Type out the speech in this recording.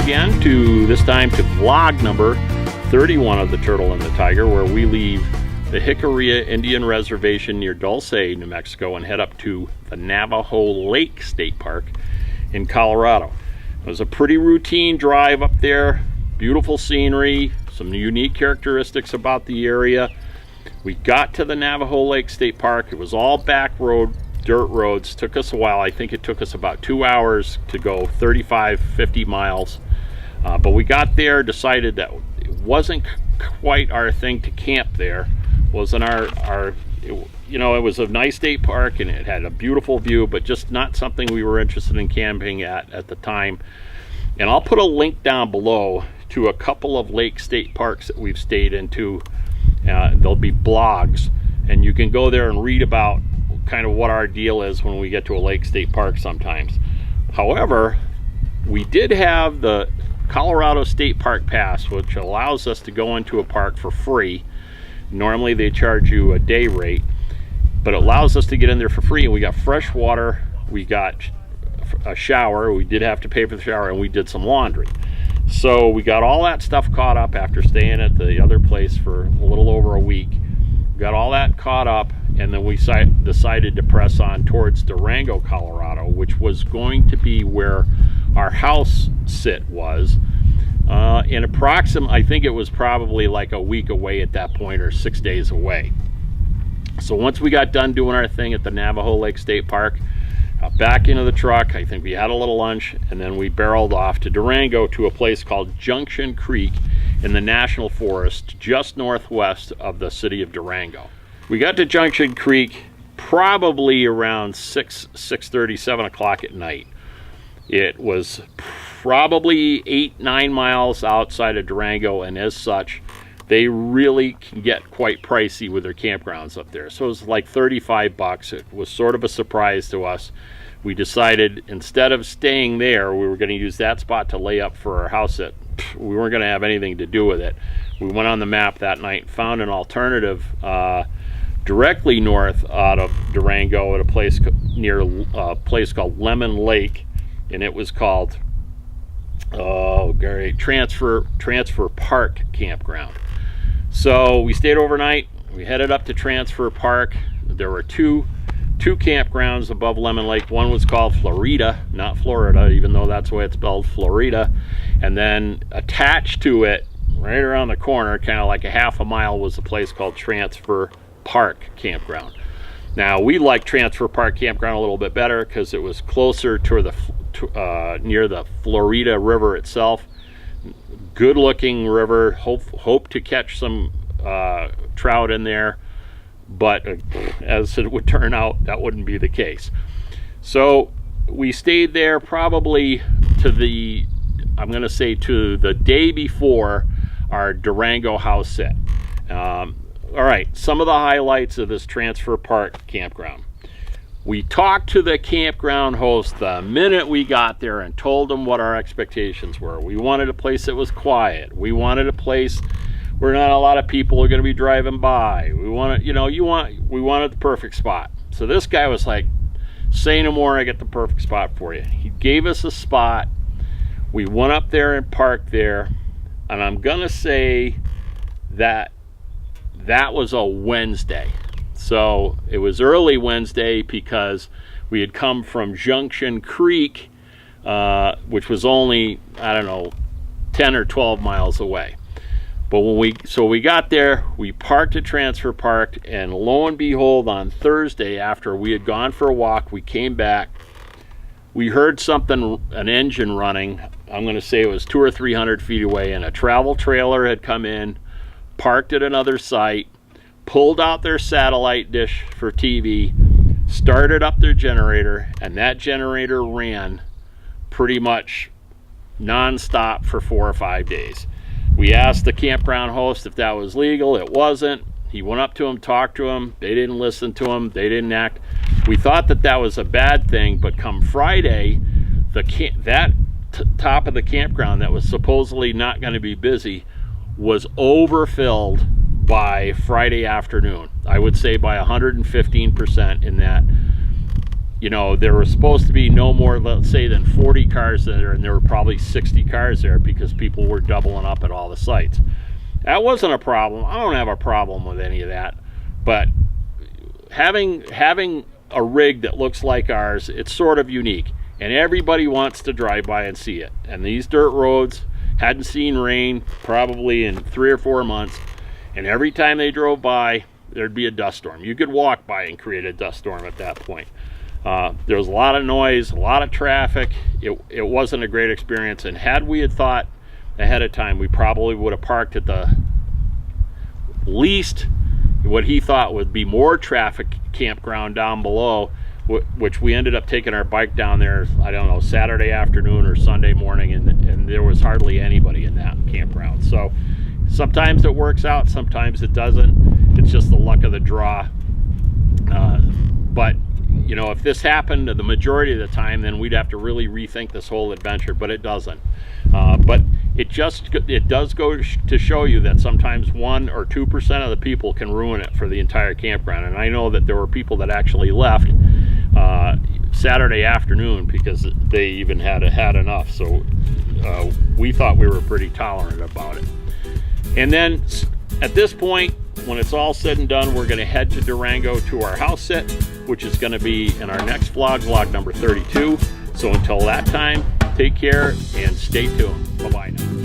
again this time to vlog number 31 of The Turtle and the Tiger, where we leave the Jicarilla Indian Reservation near Dulce, New Mexico, and head up to the Navajo Lake State Park in Colorado. It was a pretty routine drive up there, beautiful scenery, some unique characteristics about the area. We got to the Navajo Lake State Park. It was all back road, dirt roads. Took us a while. I think it took us about 2 hours to go 50 miles. But we got there, decided that it wasn't quite our thing to camp there. Wasn't it was a nice state park and it had a beautiful view, but just not something we were interested in camping at the time. And I'll put a link down below to a couple of lake state parks that we've stayed into. There'll be blogs, and you can go there and read about kind of what our deal is when we get to a lake state park sometimes. However, we did have the Colorado State Park Pass, which allows us to go into a park for free. Normally they charge you a day rate, but it allows us to get in there for free, and we got fresh water, we got a shower, we did have to pay for the shower, and we did some laundry. So we got all that stuff caught up after staying at the other place for a little over a week. Got all that caught up, and then we decided to press on towards Durango, Colorado, which was going to be where our house sit was. In I think it was probably like a week away at that point, or 6 days away. So once we got done doing our thing at the Navajo Lake State Park, got back into the truck, I think we had a little lunch, and then we barreled off to Durango to a place called Junction Creek in the National Forest just northwest of the city of Durango. We got to Junction Creek probably around 6:30, 7 o'clock at night. It was probably 8-9 miles outside of Durango, and as such, they really can get quite pricey with their campgrounds up there. So it was like 35 bucks. It was sort of a surprise to us. We decided instead of staying there, we were going to use that spot to lay up for our house sit. We weren't going to have anything to do with it. We went on the map that night, found an alternative directly north out of Durango at a place near a place called Lemon Lake, and it was called Transfer Park Campground. So we stayed overnight. We headed up to Transfer Park. There were two campgrounds above Lemon Lake. One was called Florida, not Florida, even though that's the way it's spelled, Florida. And then attached to it, right around the corner, kind of like a half a mile, was a place called Transfer Park Campground. Now, we like Transfer Park Campground a little bit better because it was closer to near the Florida River itself. Good looking river. Hope to catch some trout in there, but as it would turn out, that wouldn't be the case. So we stayed there probably to the day before our Durango house sit. All right, some of the highlights of this Transfer Park Campground. We talked to the campground host the minute we got there and told them what our expectations were. We wanted a place that was quiet. We wanted a place where not a lot of people are going to be driving by. We wanted the perfect spot. So this guy was like, say no more, I get the perfect spot for you. He gave us a spot. We went up there and parked there, and I'm going to say that was a Wednesday. So it was early Wednesday because we had come from Junction Creek, which was only, 10 or 12 miles away. But when we got there, we parked at Transfer Park, and lo and behold, on Thursday, after we had gone for a walk, we came back. We heard an engine running. I'm going to say it was 200 or 300 feet away, and a travel trailer had come in, parked at another site, pulled out their satellite dish for TV, started up their generator, and that generator ran pretty much non-stop for 4 or 5 days. We asked the campground host if that was legal. It wasn't. He went up to them, talked to them. They didn't listen to him. They didn't act. We thought that was a bad thing, but come Friday, top of the campground that was supposedly not going to be busy was overfilled by Friday afternoon. I would say by 115% in that you know, there were supposed to be no more, let's say, than 40 cars there, and there were probably 60 cars there because people were doubling up at all the sites. That wasn't a problem. I don't have a problem with any of that, but having a rig that looks like ours, it's sort of unique, and everybody wants to drive by and see it. And these dirt roads hadn't seen rain probably in 3 or 4 months, and every time they drove by, there'd be a dust storm. You could walk by and create a dust storm at that point. There was a lot of noise, a lot of traffic. It wasn't a great experience, and had we had thought ahead of time, we probably would have parked at the least what he thought would be more traffic campground down below, which we ended up taking our bike down there, I don't know, Saturday afternoon or Sunday morning, and there was hardly anybody in that campground. So sometimes it works out, sometimes it doesn't. It's just the luck of the draw. But you know, if this happened the majority of the time, then we'd have to really rethink this whole adventure, but it doesn't. But it does go to show you that sometimes 1 or 2% of the people can ruin it for the entire campground. And I know that there were people that actually left Saturday afternoon because they even had enough. So we thought we were pretty tolerant about it. And then at this point, when it's all said and done, we're going to head to Durango to our house sit, which is going to be in our next vlog number 32. So until that time, take care and stay tuned. Bye-bye now.